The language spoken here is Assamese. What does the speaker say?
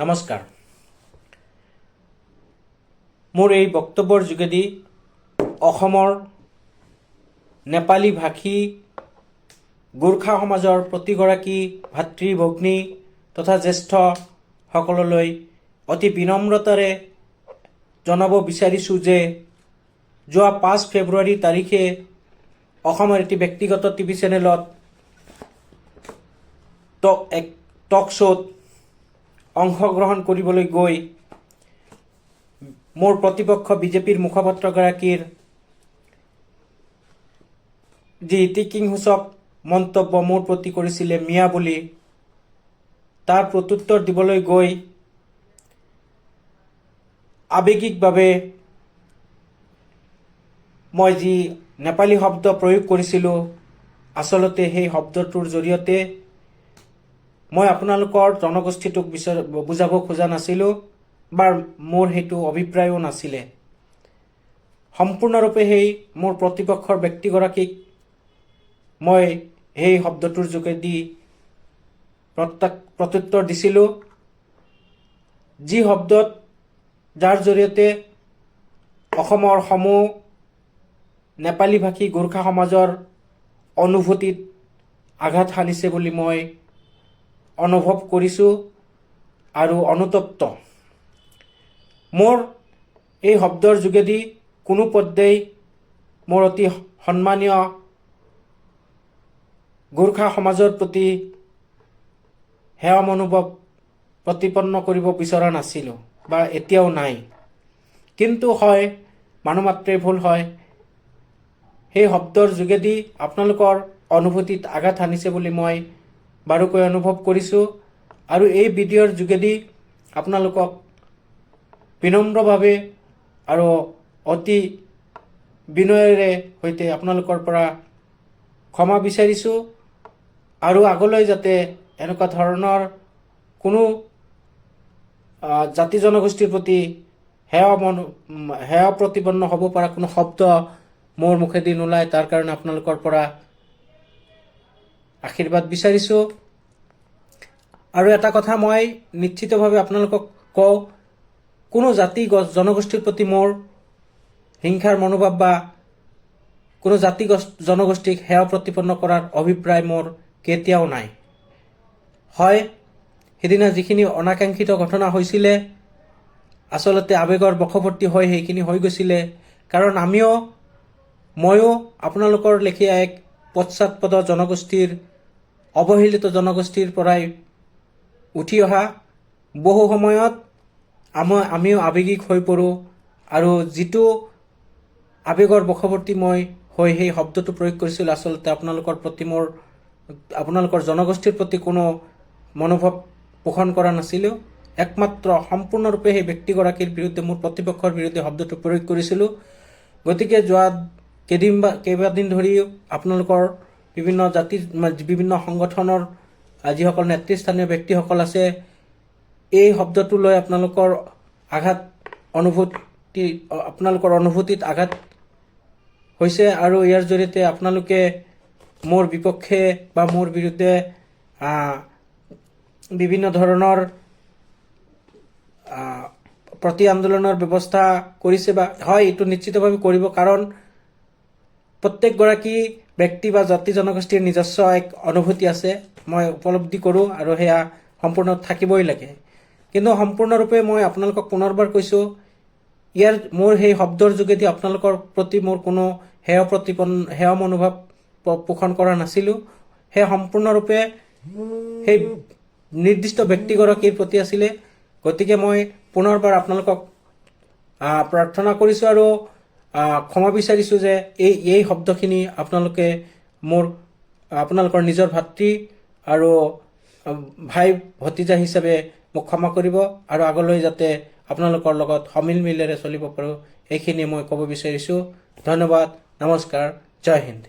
নমস্কাৰ। মোৰ এই বক্তব্যৰ যোগেদি অসমৰ নেপালী ভাষী গোৰ্খা সমাজৰ প্ৰতিগৰাকী ভাতৃ ভগ্নী তথা জ্যেষ্ঠসকললৈ অতি বিনম্ৰতাৰে জনাব বিচাৰিছোঁ যে যোৱা 5 ফেব্ৰুৱাৰী তাৰিখে অসমৰ এটি ব্যক্তিগত টিভি চেনেলত এক টক শ্ব'ত অংশগ্ৰহণ কৰিবলৈ গৈ মোৰ প্ৰতিপক্ষ বিজেপিৰ মুখপাত্ৰগৰাকীৰ যি ইতিকিংসূচক মন্তব্য মোৰ প্ৰতি কৰিছিলে মিয়া বুলি, তাৰ প্ৰত্যুত্তৰ দিবলৈ গৈ আৱেগিকভাৱে মই যি নেপালী শব্দ প্ৰয়োগ কৰিছিলোঁ, আচলতে সেই শব্দটোৰ জৰিয়তে মই আপোনালোকৰ জনগোষ্ঠীটোক বুজাব খোজা নাছিলোঁ বা মোৰ সেইটো অভিপ্ৰায়ো নাছিলে। সম্পূৰ্ণৰূপে সেই মোৰ প্ৰতিপক্ষৰ ব্যক্তিগৰাকীক মই সেই শব্দটোৰ যোগেদি প্ৰত্যুত্তৰ দিছিলোঁ, যি শব্দত যাৰ জৰিয়তে অসমৰ সমূহ নেপালী ভাষী গোৰ্খা সমাজৰ অনুভূতিত আঘাত সানিছে বুলি মই অনুভৱ কৰিছোঁ আৰু অনুতপ্ত। মোৰ এই শব্দৰ যোগেদি কোনো পধ্যেই মোৰ অতি সন্মানীয় গোৰ্খা সমাজৰ প্ৰতি সেৱা মনোভাৱ প্ৰতিপন্ন কৰিব বিচৰা নাছিলোঁ বা এতিয়াও নাই। কিন্তু হয়, মানুহ মাত্ৰেই ভুল হয়। সেই শব্দৰ যোগেদি আপোনালোকৰ অনুভূতিত আঘাত সানিছে বুলি মই বাৰুকৈ অনুভৱ কৰিছোঁ আৰু এই ভিডিঅ'ৰ যোগেদি আপোনালোকক বিনম্ৰভাৱে আৰু অতি বিনয়েৰে সৈতে আপোনালোকৰ পৰা ক্ষমা বিচাৰিছোঁ আৰু আগলৈ যাতে এনেকুৱা ধৰণৰ কোনো জাতি জনগোষ্ঠীৰ প্ৰতি সেৱা প্ৰতিপন্ন হ'ব পৰা কোনো শব্দ মোৰ মুখেদি নোলায়, তাৰ কাৰণে আপোনালোকৰ পৰা আশীৰ্বাদ বিচাৰিছোঁ। আৰু এটা কথা মই নিশ্চিতভাৱে আপোনালোকক কওঁ, কোনো জাতি জনগোষ্ঠীৰ প্ৰতি মোৰ হিংসাৰ মনোভাৱ বা কোনো জাতি জনগোষ্ঠীক সেৱা প্ৰতিপন্ন কৰাৰ অভিপ্ৰায় মোৰ কেতিয়াও নাই। হয়, সেইদিনা যিখিনি অনাকাংক্ষিত ঘটনা হৈছিলে, আচলতে আৱেগৰ বশৱৰ্তী হৈ সেইখিনি হৈ গৈছিলে। কাৰণ ময়ো আপোনালোকৰ লেখীয়া এক পশ্চাৎপদ জনগোষ্ঠীৰ, অৱহেলিত জনগোষ্ঠীৰ পৰাই উঠি অহা। বহু সময়ত আমিও আৱেগিক হৈ পৰোঁ আৰু যিটো আৱেগৰ বশৱৰ্তী মই হৈ সেই শব্দটো প্ৰয়োগ কৰিছিলোঁ, আচলতে আপোনালোকৰ জনগোষ্ঠীৰ প্ৰতি কোনো মনোভাৱ পোষণ কৰা নাছিলোঁ। একমাত্ৰ সম্পূৰ্ণৰূপে সেই ব্যক্তিগৰাকীৰ বিৰুদ্ধে, মোৰ প্ৰতিপক্ষৰ বিৰুদ্ধে শব্দটো প্ৰয়োগ কৰিছিলোঁ। গতিকে যোৱা কেইবাদিন ধৰি আপোনালোকৰ বিভিন্ন সংগঠনৰ যিসকল নেতৃস্থানীয় ব্যক্তিসকল আছে, এই শব্দটো লৈ আপোনালোকৰ অনুভূতিত আঘাত হৈছে আৰু ইয়াৰ জৰিয়তে আপোনালোকে মোৰ বিপক্ষে বা মোৰ বিৰুদ্ধে বিভিন্ন ধৰণৰ প্ৰতি আন্দোলনৰ ব্যৱস্থা কৰিছে বা হয়, এইটো নিশ্চিতভাৱে কৰিব। কাৰণ প্ৰত্যেকগৰাকী ব্যক্তি বা জাতি জনগোষ্ঠীৰ নিজস্ব এক অনুভূতি আছে, মই উপলব্ধি কৰোঁ আৰু সেয়া সম্পূৰ্ণ থাকিবই লাগে। কিন্তু সম্পূৰ্ণৰূপে মই আপোনালোকক পুনৰবাৰ কৈছোঁ, মোৰ সেই শব্দৰ যোগেদি আপোনালোকৰ প্ৰতি মোৰ কোনো সেৱা মনোভাৱ পোষণ কৰা নাছিলোঁ। সেয়া সম্পূৰ্ণৰূপে সেই নিৰ্দিষ্ট ব্যক্তিগৰাকীৰ প্ৰতি আছিলে। গতিকে মই পুনৰবাৰ আপোনালোকক প্ৰাৰ্থনা কৰিছোঁ আৰু ক্ষমা বিচাৰিছোঁ যে এই শব্দখিনি আপোনালোকৰ নিজৰ ভাতৃ আৰু ভাই ভতিজা হিচাপে মোক ক্ষমা কৰিব আৰু আগলৈ যাতে আপোনালোকৰ লগত সমিল মিলেৰে চলিব পাৰোঁ, এইখিনি মই ক'ব বিচাৰিছোঁ। ধন্যবাদ, নমস্কাৰ, জয় হিন্দ।